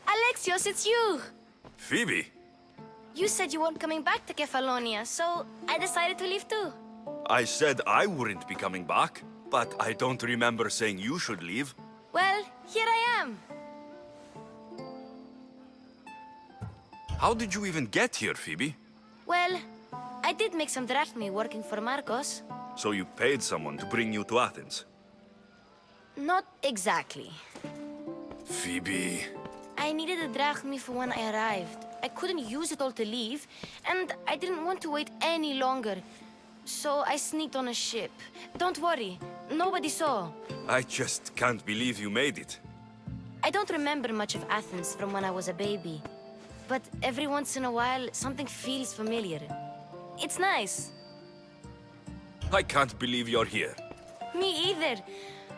Alexios, it's you! Phoebe? You said you weren't coming back to Kefalonia, so I decided to leave too. I said I wouldn't be coming back, but I don't remember saying you should leave. Well, here I am. How did you even get here, Phoebe? Well, I did make some drachmi working for Marcos. So you paid someone to bring you to Athens? Not exactly. Phoebe... I needed a drachmi for when I arrived. I couldn't use it all to leave, and I didn't want to wait any longer. So I sneaked on a ship. Don't worry, nobody saw. I just can't believe you made it. I don't remember much of Athens from when I was a baby. But every once in a while, something feels familiar. It's nice. I can't believe you're here. Me either.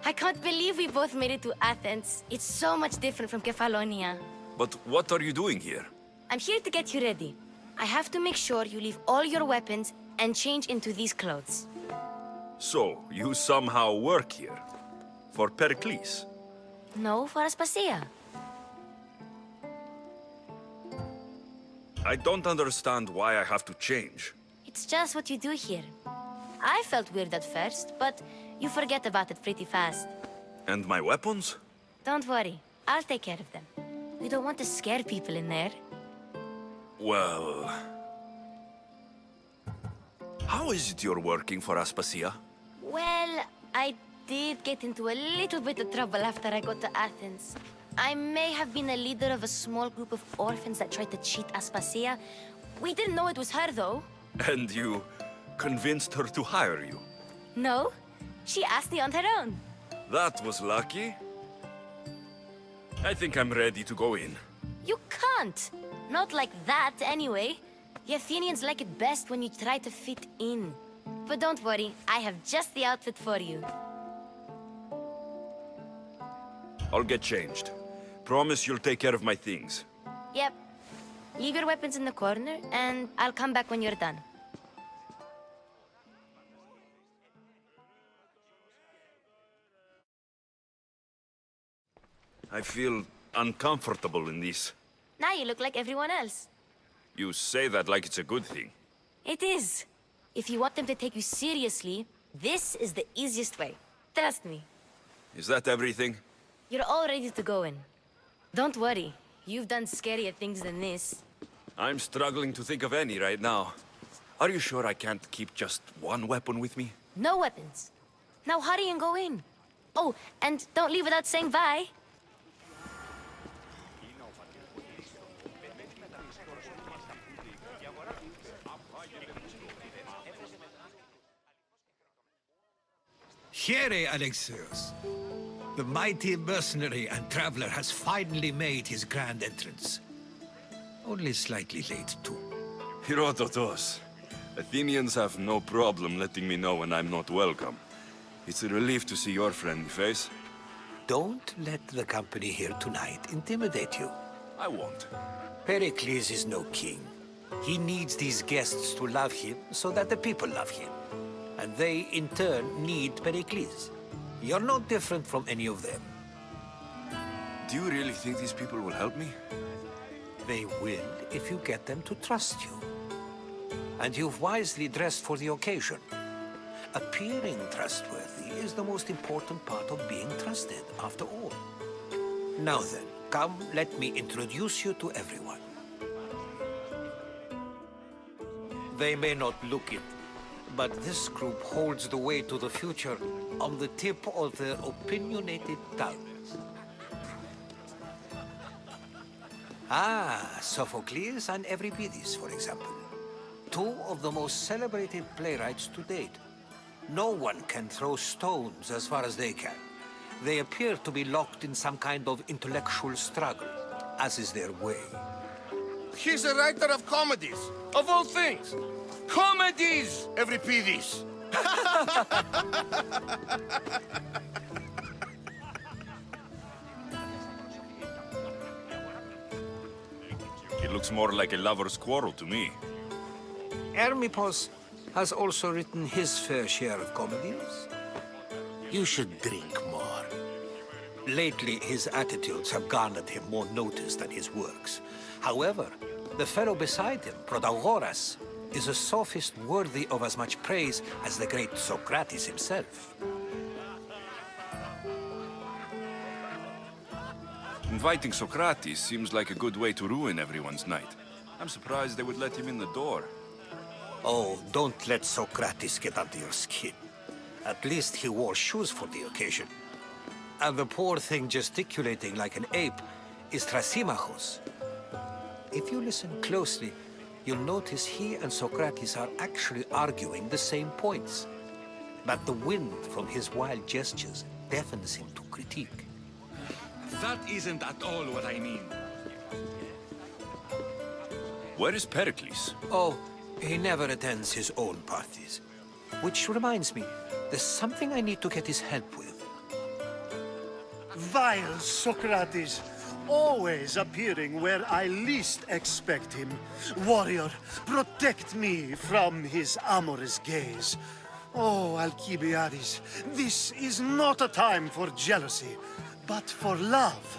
I can't believe we both made it to Athens. It's so much different from Kefalonia. But what are you doing here? I'm here to get you ready. I have to make sure you leave all your weapons and change into these clothes. So, you somehow work here? For Pericles? No, for Aspasia. I don't understand why I have to change. It's just what you do here. I felt weird at first, but you forget about it pretty fast. And my weapons? Don't worry, I'll take care of them. We don't want to scare people in there. Well... How is it you're working for Aspasia? Well, I did get into a little bit of trouble after I got to Athens. I may have been a leader of a small group of orphans that tried to cheat Aspasia. We didn't know it was her, though. And you convinced her to hire you? No, she asked me on her own. That was lucky. I think I'm ready to go in. You can't. Not like that, anyway. The Athenians like it best when you try to fit in. But don't worry, I have just the outfit for you. I'll get changed. Promise you'll take care of my things. Yep. Leave your weapons in the corner, and I'll come back when you're done. I feel uncomfortable in this. Now you look like everyone else. You say that like it's a good thing. It is. If you want them to take you seriously, this is the easiest way. Trust me. Is that everything? You're all ready to go in. Don't worry. You've done scarier things than this. I'm struggling to think of any right now. Are you sure I can't keep just one weapon with me? No weapons. Now hurry and go in. Oh, and don't leave without saying bye. Here, Alexios. The mighty mercenary and traveler has finally made his grand entrance. Only slightly late, too. Herodotos. Athenians have no problem letting me know when I'm not welcome. It's a relief to see your friendly face. Don't let the company here tonight intimidate you. I won't. Pericles is no king. He needs these guests to love him so that the people love him. And they, in turn, need Pericles. You're no different from any of them. Do you really think these people will help me? They will if you get them to trust you. And you've wisely dressed for the occasion. Appearing trustworthy is the most important part of being trusted, after all. Now then, come, let me introduce you to everyone. They may not look it, but this group holds the way to the future on the tip of their opinionated tongues. Ah, Sophocles and Euripides, for example. Two of the most celebrated playwrights to date. No one can throw stones as far as they can. They appear to be locked in some kind of intellectual struggle, as is their way. He's a writer of comedies, of all things. Comedies, Euripides. It looks more like a lover's quarrel to me. Hermippos has also written his fair share of comedies. You should drink more. Lately, his attitudes have garnered him more notice than his works. However, the fellow beside him, Protagoras, is a sophist worthy of as much praise as the great Socrates himself. Inviting Socrates seems like a good way to ruin everyone's night. I'm surprised they would let him in the door. Oh, don't let Socrates get under your skin. At least he wore shoes for the occasion. And the poor thing gesticulating like an ape is Thrasymachos. If you listen closely, you'll notice he and Socrates are actually arguing the same points. But the wind from his wild gestures deafens him to critique. That isn't at all what I mean. Where is Pericles? Oh, he never attends his own parties. Which reminds me, there's something I need to get his help with. Vile Socrates, always appearing where I least expect him. Warrior, protect me from his amorous gaze. Oh, Alcibiades, this is not a time for jealousy, but for love.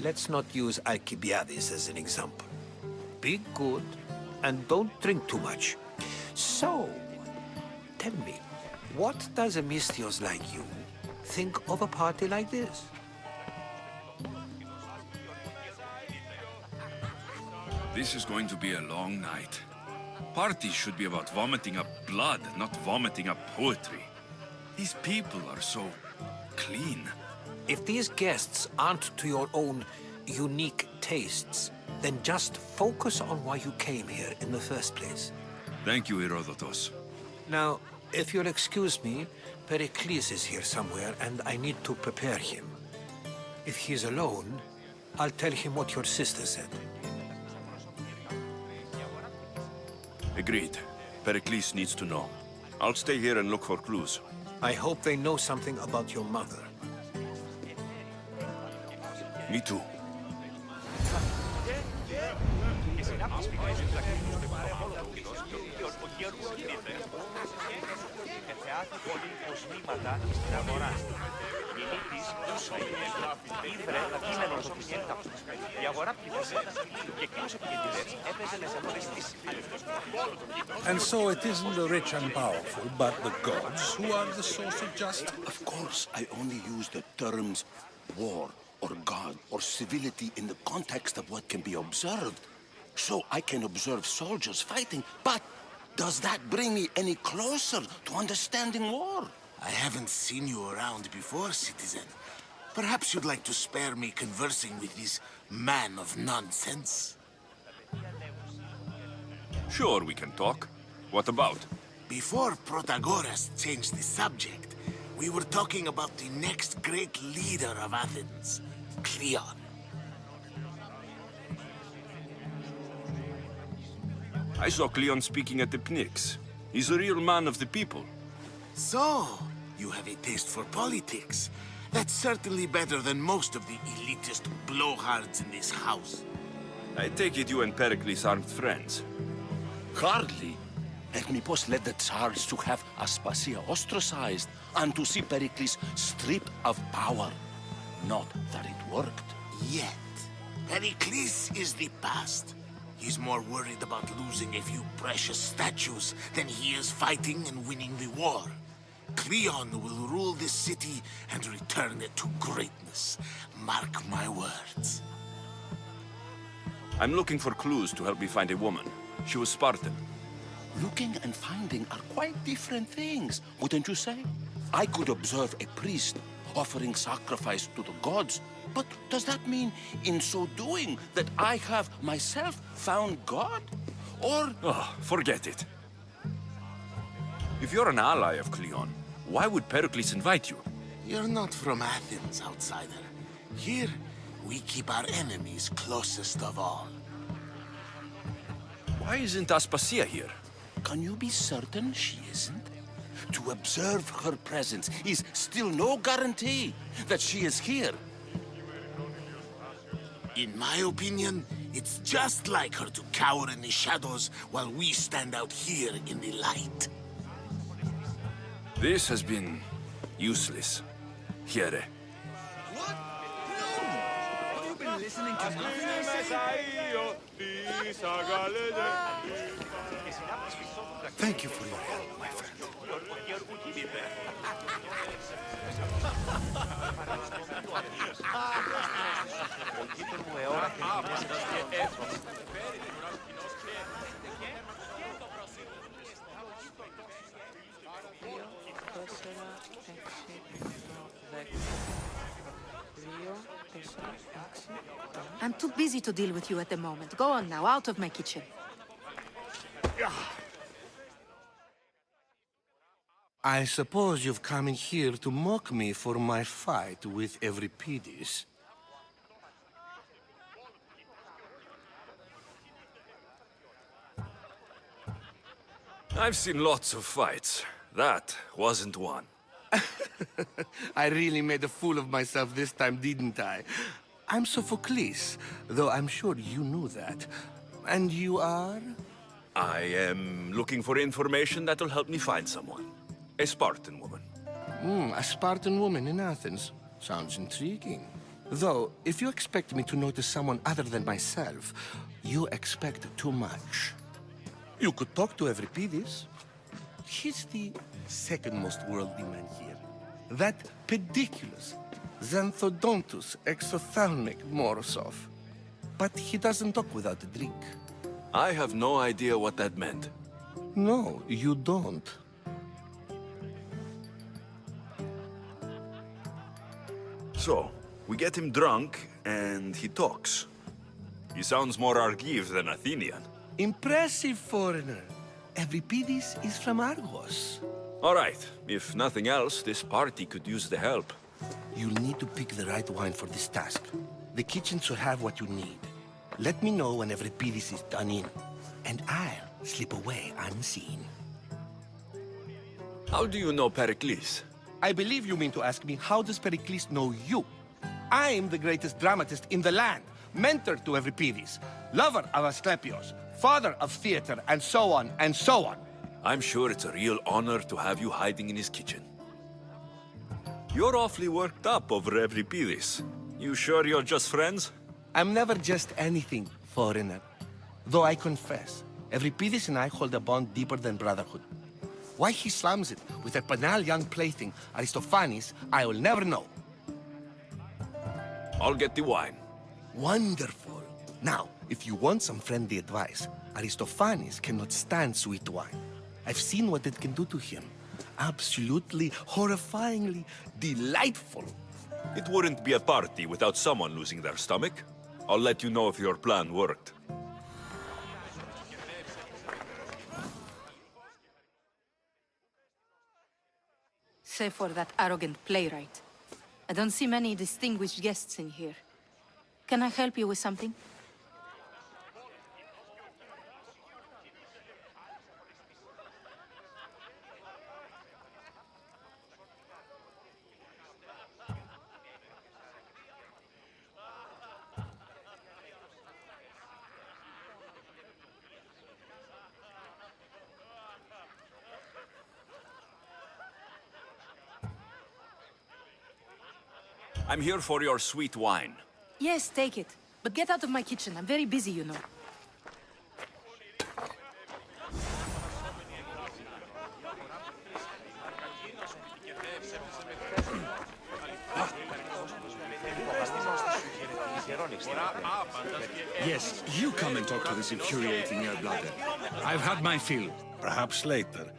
Let's not use Alcibiades as an example. Be good, and don't drink too much. So, tell me, what does a Mystios like you think of a party like this? This is going to be a long night. Parties should be about vomiting up blood, not vomiting up poetry. These people are so clean. If these guests aren't to your own unique tastes, then just focus on why you came here in the first place. Thank you, Herodotus. Now, if you'll excuse me, Pericles is here somewhere, and I need to prepare him. If he's alone, I'll tell him what your sister said. Agreed. Pericles needs to know. I'll stay here and look for clues. I hope they know something about your mother. Me too. And so it isn't the rich and powerful, but the gods who are the source of justice? Of course, I only use the terms war or god or civility in the context of what can be observed. So I can observe soldiers fighting, but does that bring me any closer to understanding war? I haven't seen you around before, citizen. Perhaps you'd like to spare me conversing with this man of nonsense? Sure, we can talk. What about? Before Protagoras changed the subject, we were talking about the next great leader of Athens, Cleon. I saw Cleon speaking at the Pnyx. He's a real man of the people. So, you have a taste for politics. That's certainly better than most of the elitist blowhards in this house. I take it you and Pericles aren't friends. Hardly. Hermippos led the Tsars to have Aspasia ostracized and to see Pericles stripped of power. Not that it worked. Yet. Pericles is the past. He's more worried about losing a few precious statues than he is fighting and winning the war. Cleon will rule this city and return it to greatness. Mark my words. I'm looking for clues to help me find a woman. She was Spartan. Looking and finding are quite different things, wouldn't you say? I could observe a priest offering sacrifice to the gods, but does that mean, in so doing, that I have myself found God? Or... Oh, forget it. If you're an ally of Cleon, why would Pericles invite you? You're not from Athens, outsider. Here, we keep our enemies closest of all. Why isn't Aspasia here? Can you be certain she isn't? To observe her presence is still no guarantee that she is here. In my opinion, it's just like her to cower in the shadows while we stand out here in the light. This has been useless. Here. What? No! Have you been listening to nothing I said? Thank you for your help, my friend. I'm too busy to deal with you at the moment. Go on now, out of my kitchen. I suppose you've come in here to mock me for my fight with Euripides. I've seen lots of fights. That wasn't one. I really made a fool of myself this time, didn't I? I'm Sophocles, though I'm sure you knew that. And you are? I am looking for information that'll help me find someone. A Spartan woman. A Spartan woman in Athens. Sounds intriguing. Though, if you expect me to notice someone other than myself, you expect too much. You could talk to Euripides. He's the second most worldly man here. That pediculous, xanthodontus exophthalmic Morosov. But he doesn't talk without a drink. I have no idea what that meant. No, you don't. So, we get him drunk, and he talks. He sounds more Argive than Athenian. Impressive, foreigner. Euripides is from Argos. All right, if nothing else, this party could use the help. You'll need to pick the right wine for this task. The kitchen should have what you need. Let me know when Euripides is done in, and I'll slip away unseen. How do you know Pericles? I believe you mean to ask me, how does Pericles know you? I'm the greatest dramatist in the land, mentor to Euripides, lover of Asclepios, father of theater, and so on, and so on. I'm sure it's a real honor to have you hiding in his kitchen. You're awfully worked up over Euripides. You sure you're just friends? I'm never just anything, foreigner. Though I confess, Euripides and I hold a bond deeper than brotherhood. Why he slams it with a banal young plaything, Aristophanes, I will never know. I'll get the wine. Wonderful. Now, if you want some friendly advice, Aristophanes cannot stand sweet wine. I've seen what it can do to him. Absolutely, horrifyingly delightful. It wouldn't be a party without someone losing their stomach. I'll let you know if your plan worked. Save for that arrogant playwright. I don't see many distinguished guests in here. Can I help you with something? I'm here for your sweet wine. Yes, take it. But get out of my kitchen. I'm very busy, you know. Yes, you come and talk to this infuriating air-bladder. I've had my fill. Perhaps later.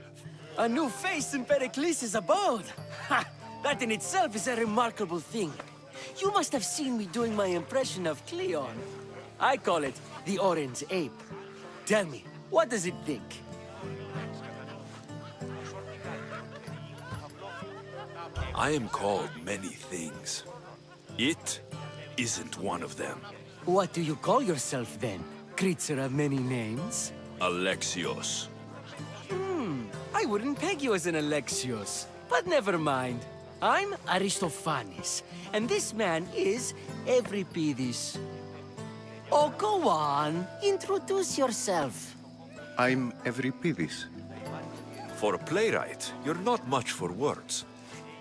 A new face in Pericles' abode! Ha! That in itself is a remarkable thing. You must have seen me doing my impression of Cleon. I call it the Orange Ape. Tell me, what does it think? I am called many things. It isn't one of them. What do you call yourself then? Creature of many names? Alexios. I wouldn't peg you as an Alexios, but never mind. I'm Aristophanes, and this man is Euripides. Oh, go on. Introduce yourself. I'm Euripides. For a playwright, you're not much for words.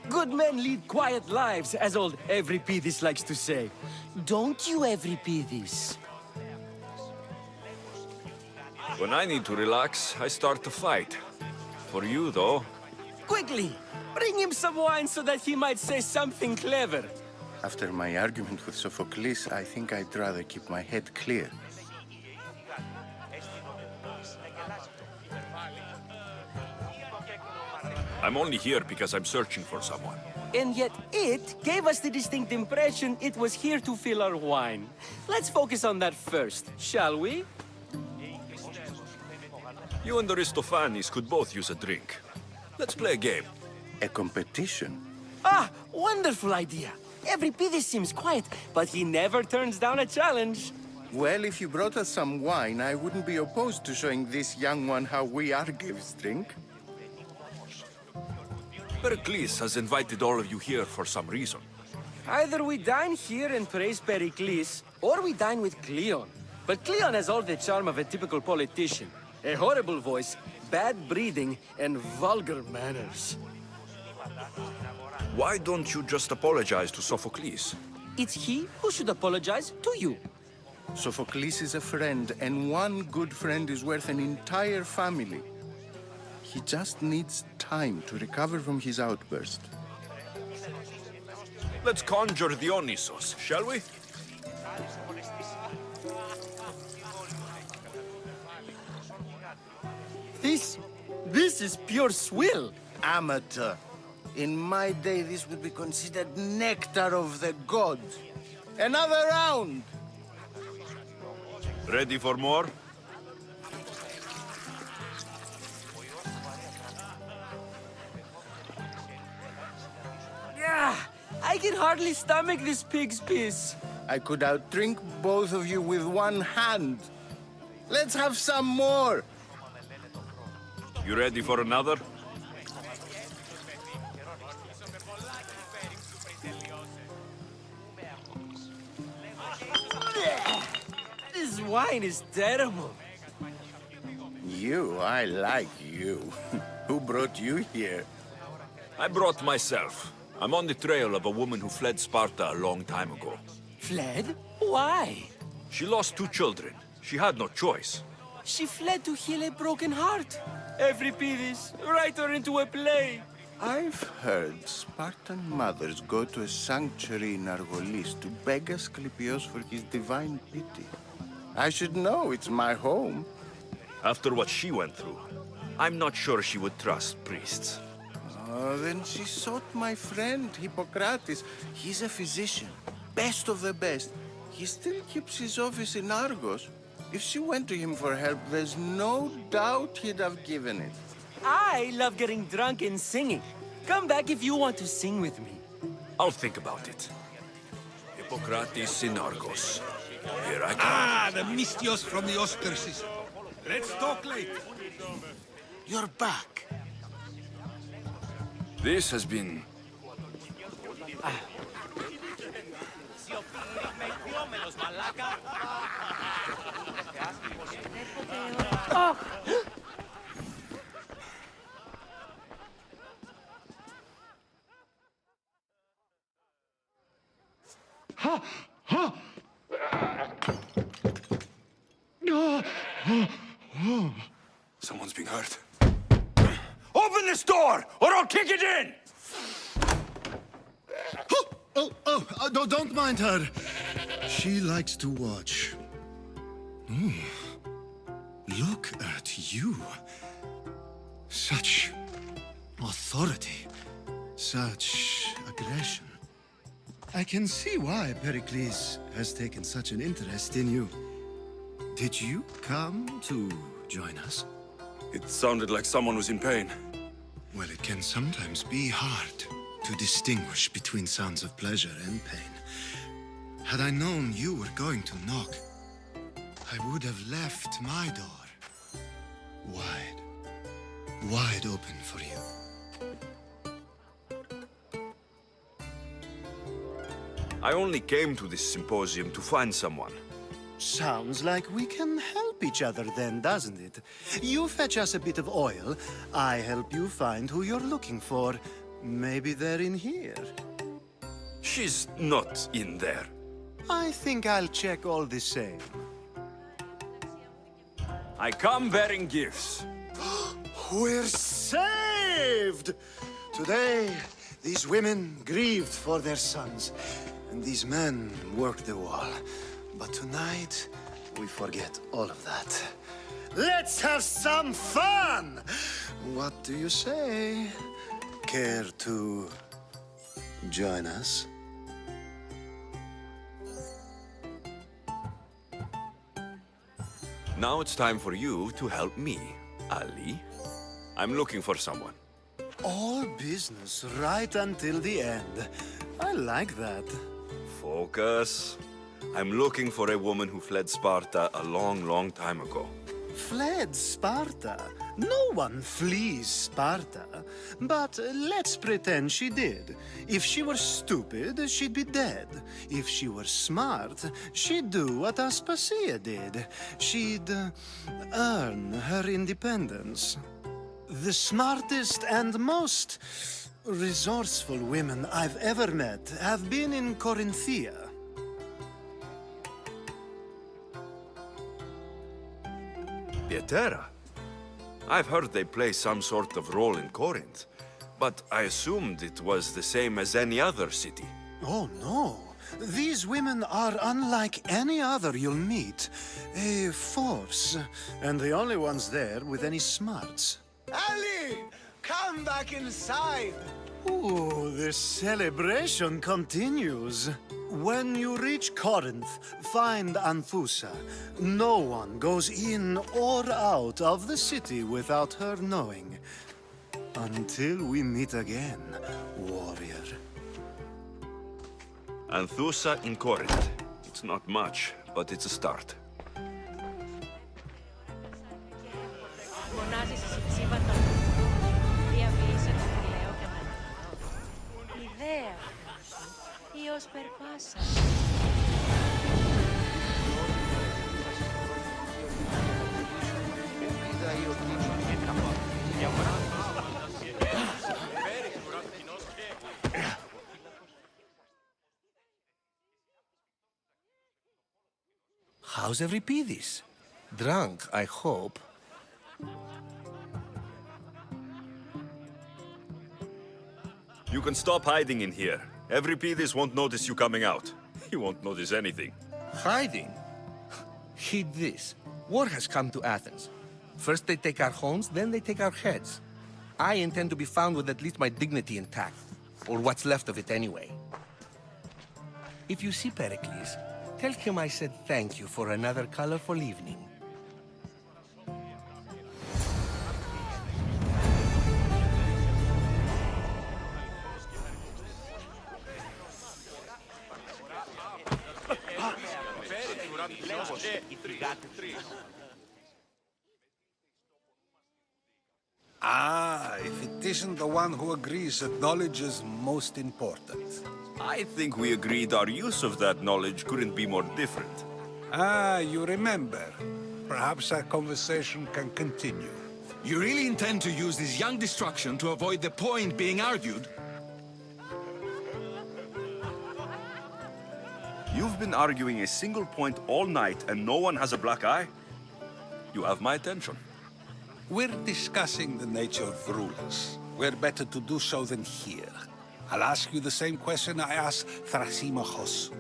Good men lead quiet lives, as old Euripides likes to say. Don't you, Euripides? When I need to relax, I start to fight. For you, though, Quickly, bring him some wine so that he might say something clever. After my argument with Sophocles, I think I'd rather keep my head clear. I'm only here because I'm searching for someone. And yet it gave us the distinct impression it was here to fill our wine. Let's focus on that first, shall we? You and Aristophanes could both use a drink. Let's play a game. A competition? Ah, wonderful idea. Euripides seems quiet, but he never turns down a challenge. Well, if you brought us some wine, I wouldn't be opposed to showing this young one how we Argives drink. Pericles has invited all of you here for some reason. Either we dine here and praise Pericles, or we dine with Cleon. But Cleon has all the charm of a typical politician. A horrible voice, bad breeding, and vulgar manners. Why don't you just apologize to Sophocles? It's he who should apologize to you. Sophocles is a friend, and one good friend is worth an entire family. He just needs time to recover from his outburst. Let's conjure Dionysos, shall we? This is pure swill. Amateur. In my day, this would be considered nectar of the gods. Another round! Ready for more? Yeah, I can hardly stomach this pig's piss. I could outdrink both of you with one hand. Let's have some more! You ready for another? This wine is terrible. You, I like you. Who brought you here? I brought myself. I'm on the trail of a woman who fled Sparta a long time ago. Fled? Why? She lost 2 children. She had no choice. She fled to heal a broken heart. Euripides, write her into a play. I've heard Spartan mothers go to a sanctuary in Argolis to beg Asclepios for his divine pity. I should know, it's my home. After what she went through, I'm not sure she would trust priests. Oh, then she sought my friend, Hippocrates. He's a physician, best of the best. He still keeps his office in Argos. If she went to him for help, there's no doubt he'd have given it. I love getting drunk and singing. Come back if you want to sing with me. I'll think about it. Hippocrates in Argos. Here I come. Ah, the Mystios from the Ostracism. Let's talk later. You're back. This has been... Someone's being hurt. Open this door, or I'll kick it in! Don't mind her. She likes to watch. Oh, look at you. Such authority, such aggression. I can see why Pericles has taken such an interest in you. Did you come to join us? It sounded like someone was in pain. Well, it can sometimes be hard to distinguish between sounds of pleasure and pain. Had I known you were going to knock, I would have left my door wide, wide open for you. I only came to this symposium to find someone. Sounds like we can help each other then, doesn't it? You fetch us a bit of oil, I help you find who you're looking for. Maybe they're in here. She's not in there. I think I'll check all the same. I come bearing gifts. We're saved! Today, these women grieved for their sons, and these men worked the wall. But tonight, we forget all of that. Let's have some fun! What do you say? Care to join us? Now it's time for you to help me, Ali. I'm looking for someone. All business right until the end. I like that. Focus. I'm looking for a woman who fled Sparta a long, long time ago. Fled Sparta? No one flees Sparta. But let's pretend she did. If she were stupid, she'd be dead. If she were smart, she'd do what Aspasia did. She'd earn her independence. The smartest and most resourceful women I've ever met have been in Corinthia. Pietera? I've heard they play some sort of role in Corinth, but I assumed it was the same as any other city. Oh, no. These women are unlike any other you'll meet. A force, and the only ones there with any smarts. Ali! Come back inside! Ooh, the celebration continues. When you reach Corinth, find Anthusa. No one goes in or out of the city without her knowing. Until we meet again, warrior. Anthusa in Corinth. It's not much, but it's a start. How's Euripides? Drunk, I hope. You can stop hiding in here. Euripides won't notice you coming out. He won't notice anything. Hiding? Heed this. War has come to Athens. First they take our homes, then they take our heads. I intend to be found with at least my dignity intact. Or what's left of it anyway. If you see Pericles, tell him I said thank you for another colorful evening. Ah, if it isn't the one who agrees that knowledge is most important. I think we agreed our use of that knowledge couldn't be more different. Ah, you remember. Perhaps our conversation can continue. You really intend to use this young destruction to avoid the point being argued? You've been arguing a single point all night and no one has a black eye? You have my attention. We're discussing the nature of rulers. Where better to do so than here? I'll ask you the same question I asked Thrasymachos.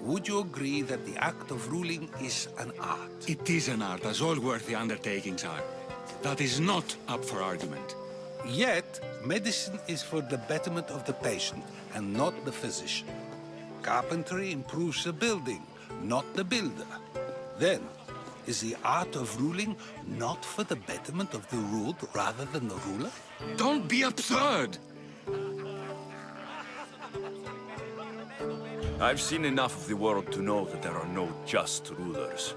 Would you agree that the act of ruling is an art? It is an art, as all worthy undertakings are. That is not up for argument. Yet, medicine is for the betterment of the patient and not the physician. Carpentry improves the building, not the builder. Then, is the art of ruling not for the betterment of the ruled rather than the ruler? Don't be absurd! I've seen enough of the world to know that there are no just rulers.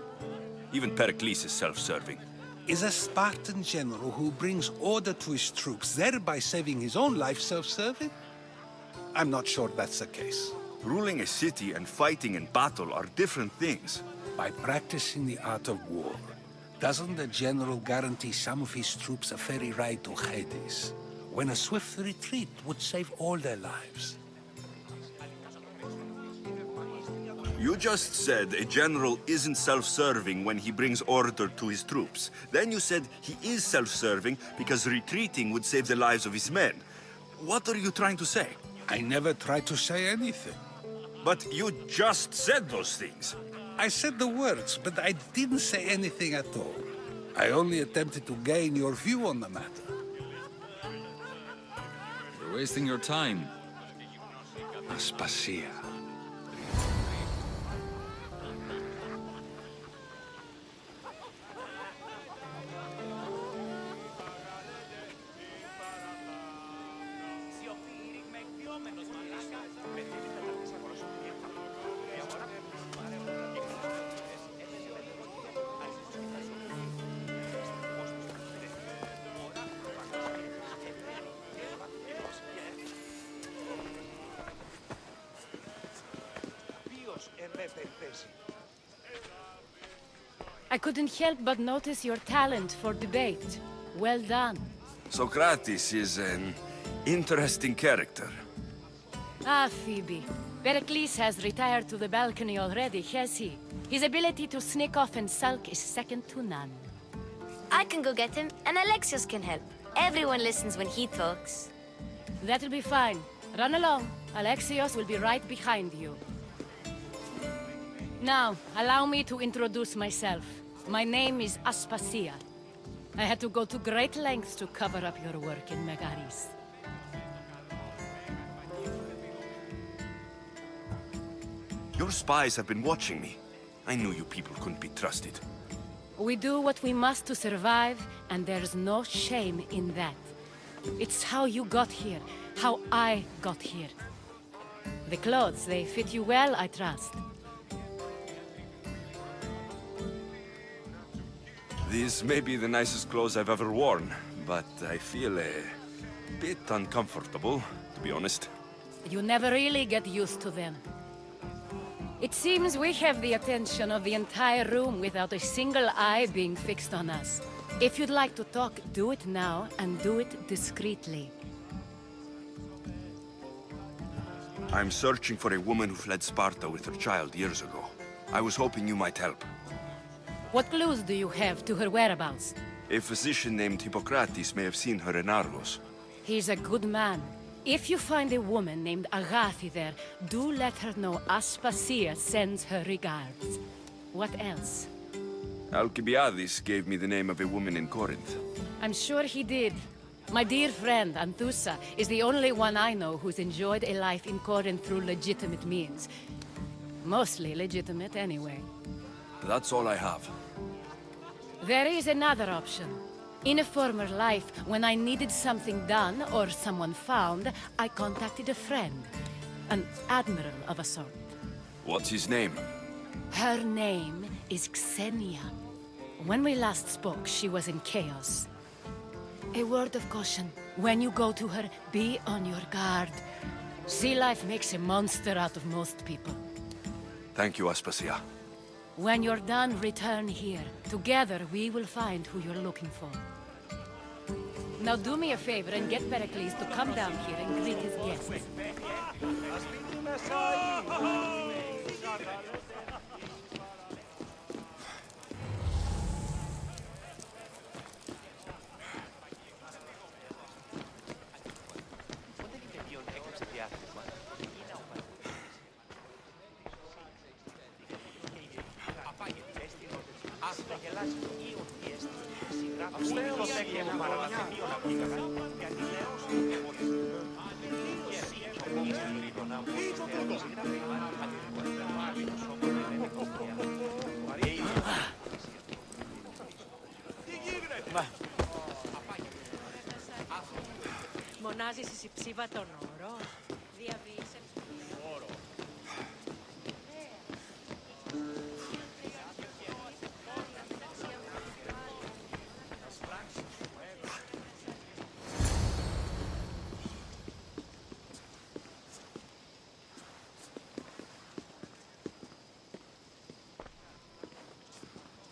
Even Pericles is self-serving. Is a Spartan general who brings order to his troops, thereby saving his own life, self-serving? I'm not sure that's the case. Ruling a city and fighting in battle are different things. By practicing the art of war, doesn't the general guarantee some of his troops a ferry ride to Hades, when a swift retreat would save all their lives? You just said a general isn't self-serving when he brings order to his troops. Then you said he is self-serving because retreating would save the lives of his men. What are you trying to say? I never tried to say anything. But you just said those things. I said the words, but I didn't say anything at all. I only attempted to gain your view on the matter. You're wasting your time. Aspasia. I couldn't help but notice your talent for debate. Well done. Socrates is an interesting character. Ah, Phoebe. Pericles has retired to the balcony already, has he? His ability to sneak off and sulk is second to none. I can go get him, and Alexios can help. Everyone listens when he talks. That'll be fine. Run along. Alexios will be right behind you. Now, allow me to introduce myself. My name is Aspasia. I had to go to great lengths to cover up your work in Megaris. Your spies have been watching me. I knew you people couldn't be trusted. We do what we must to survive, and there's no shame in that. It's how you got here, how I got here. The clothes, they fit you well, I trust. These may be the nicest clothes I've ever worn, but I feel a bit uncomfortable, to be honest. You never really get used to them. It seems we have the attention of the entire room without a single eye being fixed on us. If you'd like to talk, do it now, and do it discreetly. I'm searching for a woman who fled Sparta with her child years ago. I was hoping you might help. What clues do you have to her whereabouts? A physician named Hippocrates may have seen her in Argos. He's a good man. If you find a woman named Agathi there, do let her know Aspasia sends her regards. What else? Alcibiades gave me the name of a woman in Corinth. I'm sure he did. My dear friend, Anthusa, is the only one I know who's enjoyed a life in Corinth through legitimate means. Mostly legitimate, anyway. That's all I have. There is another option. In a former life, when I needed something done or someone found, I contacted a friend. An admiral of a sort. What's his name? Her name is Xenia. When we last spoke, she was in chaos. A word of caution. When you go to her, be on your guard. Sea life makes a monster out of most people. Thank you, Aspasia. When you're done, return here. Together, we will find who you're looking for. Now do me a favor and get Pericles to come down here and greet his guests. Μονάζεις εσύ ψήβα τον όρο. Διαβίησε.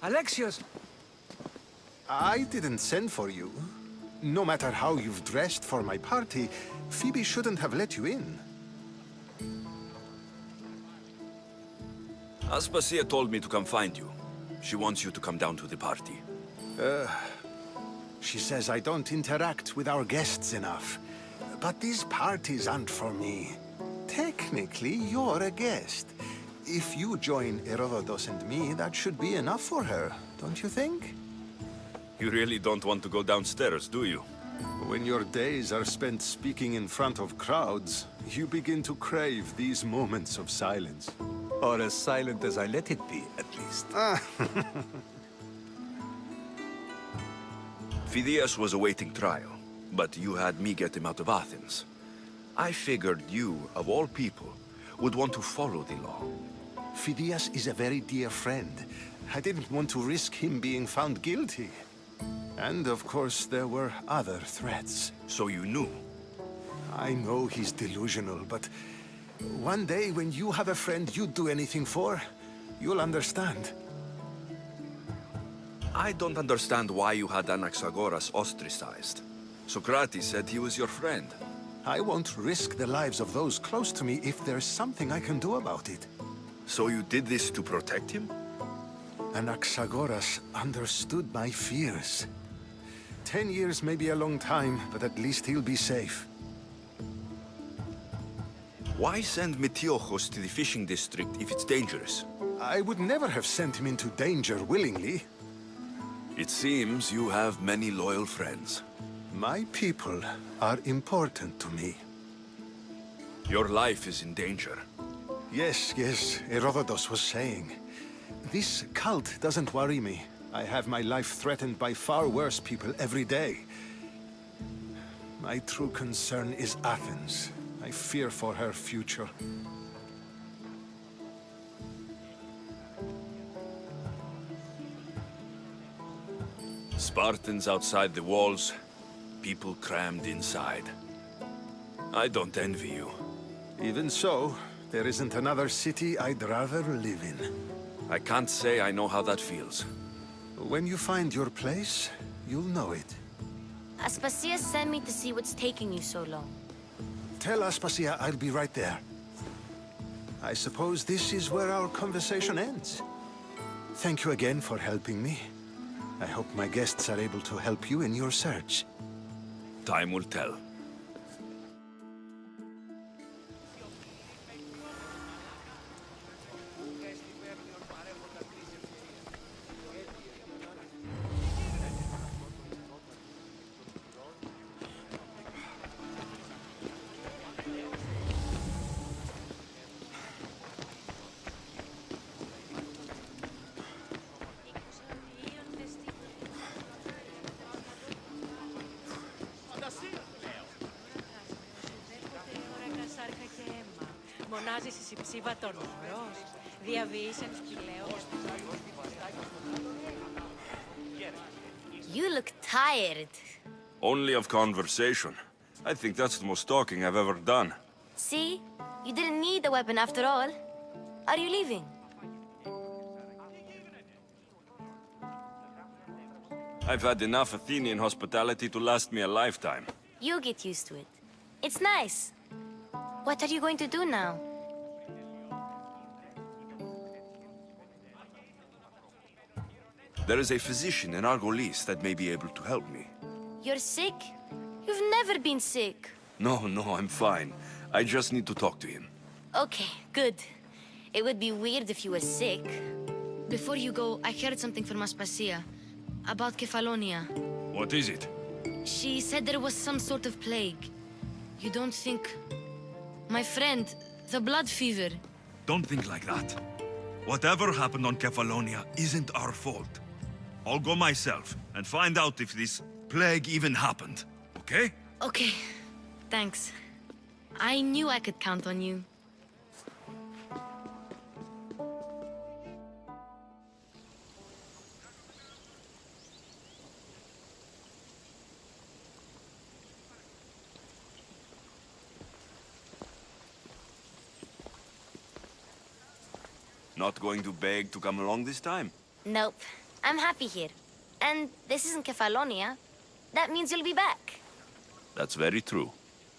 Alexios! I didn't send for you. No matter how you've dressed for my party, Phoebe shouldn't have let you in. Aspasia told me to come find you. She wants you to come down to the party. She says I don't interact with our guests enough. But these parties aren't for me. Technically, you're a guest. If you join Herodotus and me, that should be enough for her, don't you think? You really don't want to go downstairs, do you? When your days are spent speaking in front of crowds, you begin to crave these moments of silence. Or as silent as I let it be, at least. Phidias was awaiting trial, but you had me get him out of Athens. I figured you, of all people, would want to follow the law. Phidias is a very dear friend. I didn't want to risk him being found guilty. And of course, there were other threats. So you knew? I know he's delusional, but one day when you have a friend you'd do anything for, you'll understand. I don't understand why you had Anaxagoras ostracized. Socrates said he was your friend. I won't risk the lives of those close to me if there's something I can do about it. So you did this to protect him? Anaxagoras understood my fears. 10 years may be a long time, but at least he'll be safe. Why send Metiochos to the fishing district if it's dangerous? I would never have sent him into danger willingly. It seems you have many loyal friends. My people are important to me. Your life is in danger. Yes, Herodotus was saying. This cult doesn't worry me. I have my life threatened by far worse people every day. My true concern is Athens. I fear for her future. Spartans outside the walls, people crammed inside. I don't envy you. Even so, there isn't another city I'd rather live in. I can't say I know how that feels. When you find your place, you'll know it. Aspasia sent me to see what's taking you so long. Tell Aspasia I'll be right there. I suppose this is where our conversation ends. Thank you again for helping me. I hope my guests are able to help you in your search. Time will tell. Μονάζεις εις υψίβα τον όρος, διαβείς εν σκυλαίος. You look tired. Only of conversation. I think that's the most talking I've ever done. See? You didn't need the weapon after all. Are you leaving? I've had enough Athenian hospitality to last me a lifetime. You get used to it. It's nice. What are you going to do now? There is a physician in Argolis that may be able to help me. You're sick? You've never been sick. No, I'm fine. I just need to talk to him. Okay, good. It would be weird if you were sick. Before you go, I heard something from Aspasia. About Kefalonia. What is it? She said there was some sort of plague. You don't think... My friend, the blood fever. Don't think like that. Whatever happened on Kefalonia isn't our fault. I'll go myself and find out if this plague even happened, okay? Okay, thanks. I knew I could count on you. Not going to beg to come along this time? Nope. I'm happy here. And this isn't Kefalonia. That means you'll be back. That's very true.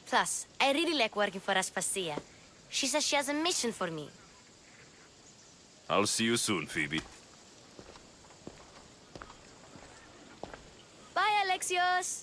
Plus, I really like working for Aspasia. She says she has a mission for me. I'll see you soon, Phoebe. Bye, Alexios!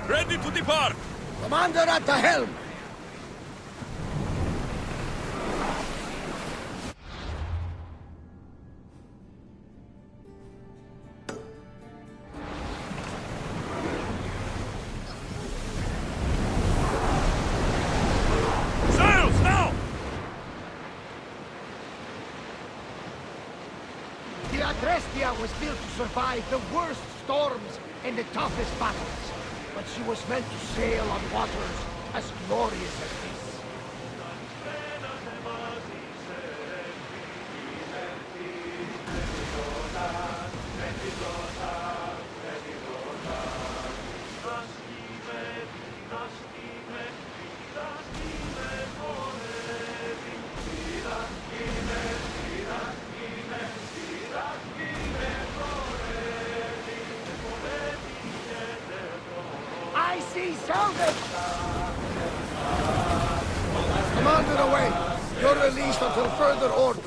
Ready to depart! Commander at the helm! Sails now! The Adrestia was built to survive the worst storms and the toughest battles. But she was meant to sail on waters as glorious as this. I see salvage! Commander away! You're released until further orders.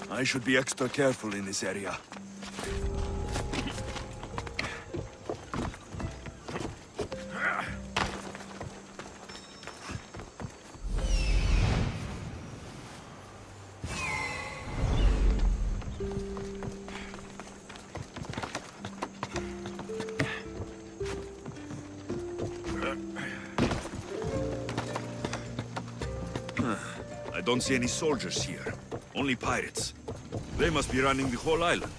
I should be extra careful in this area. I don't see any soldiers here. Only pirates. They must be running the whole island.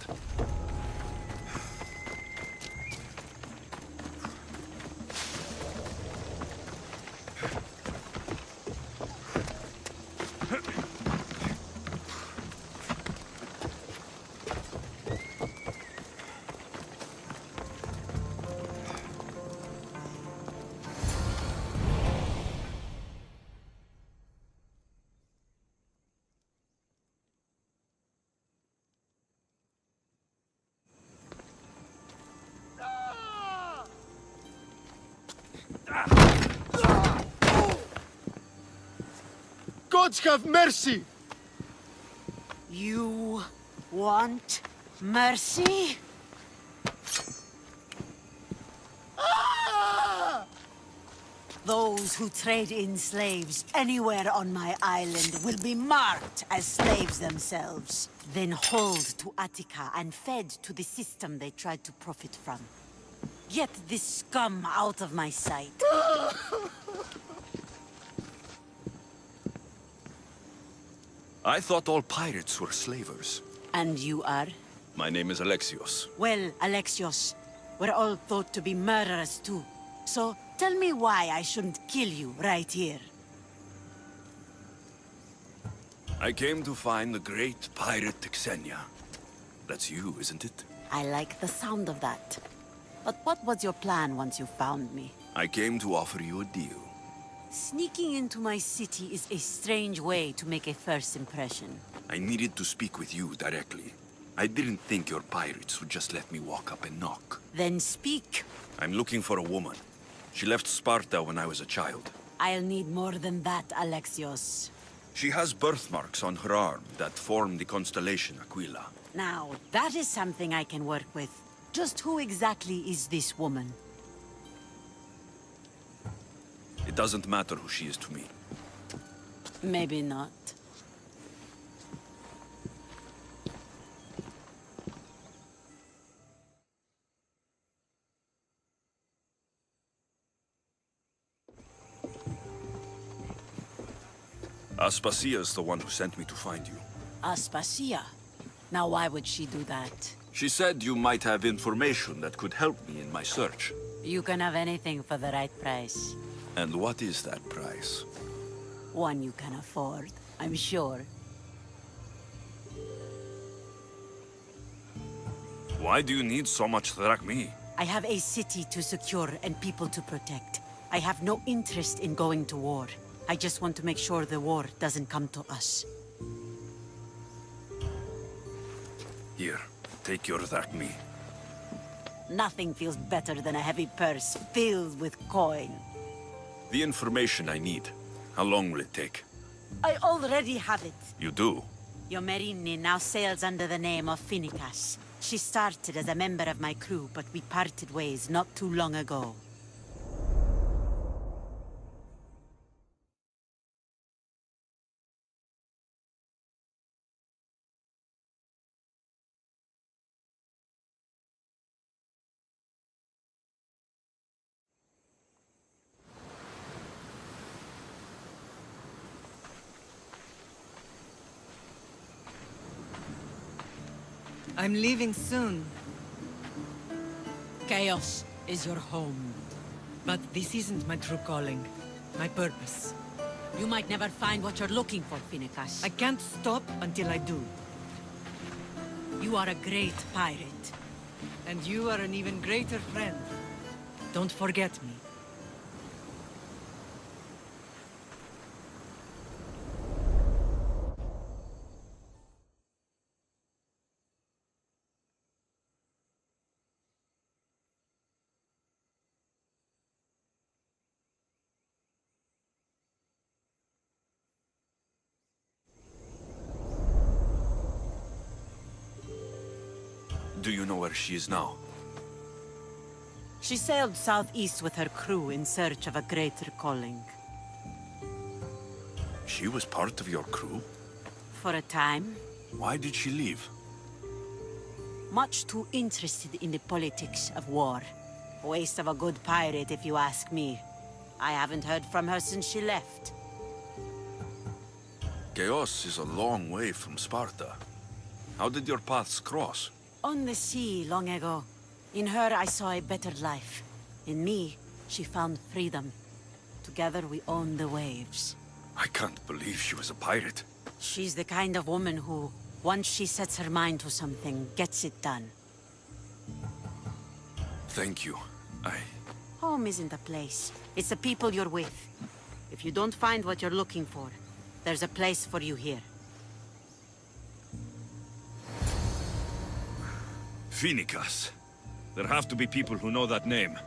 Gods have mercy! You want mercy? Those who trade in slaves anywhere on my island will be marked as slaves themselves, then hauled to Attica and fed to the system they tried to profit from. Get this scum out of my sight. I thought all pirates were slavers. And you are? My name is Alexios. Well, Alexios, we're all thought to be murderers too. So, tell me why I shouldn't kill you right here. I came to find the great pirate Xenia. That's you, isn't it? I like the sound of that. But what was your plan once you found me? I came to offer you a deal. Sneaking into my city is a strange way to make a first impression. I needed to speak with you directly. I didn't think your pirates would just let me walk up and knock. Then speak. I'm looking for a woman. She left Sparta when I was a child. I'll need more than that, Alexios. She has birthmarks on her arm that form the constellation Aquila. Now, that is something I can work with. Just who exactly is this woman? It doesn't matter who she is to me. Maybe not. Aspasia is the one who sent me to find you. Aspasia? Now why would she do that? She said you might have information that could help me in my search. You can have anything for the right price. And what is that price? One you can afford, I'm sure. Why do you need so much drachmi? I have a city to secure and people to protect. I have no interest in going to war. I just want to make sure the war doesn't come to us. Here, take your drachmi. Nothing feels better than a heavy purse filled with coin. The information I need. How long will it take? I already have it. You do? Yomerini now sails under the name of Finicas. She started as a member of my crew, but we parted ways not too long ago. I'm leaving soon. Chaos is your home. But this isn't my true calling. My purpose. You might never find what you're looking for, Finicas. I can't stop until I do. You are a great pirate. And you are an even greater friend. Don't forget me. Do you know where she is now? She sailed southeast with her crew in search of a greater calling. She was part of your crew? For a time. Why did she leave? Much too interested in the politics of war. Waste of a good pirate, if you ask me. I haven't heard from her since she left. Chaos is a long way from Sparta. How did your paths cross? On the sea, long ago. In her, I saw a better life. In me, she found freedom. Together, we own the waves. I can't believe she was a pirate. She's the kind of woman who, once she sets her mind to something, gets it done. Thank you. Home isn't a place. It's the people you're with. If you don't find what you're looking for, there's a place for you here. Finicas. There have to be people who know that name.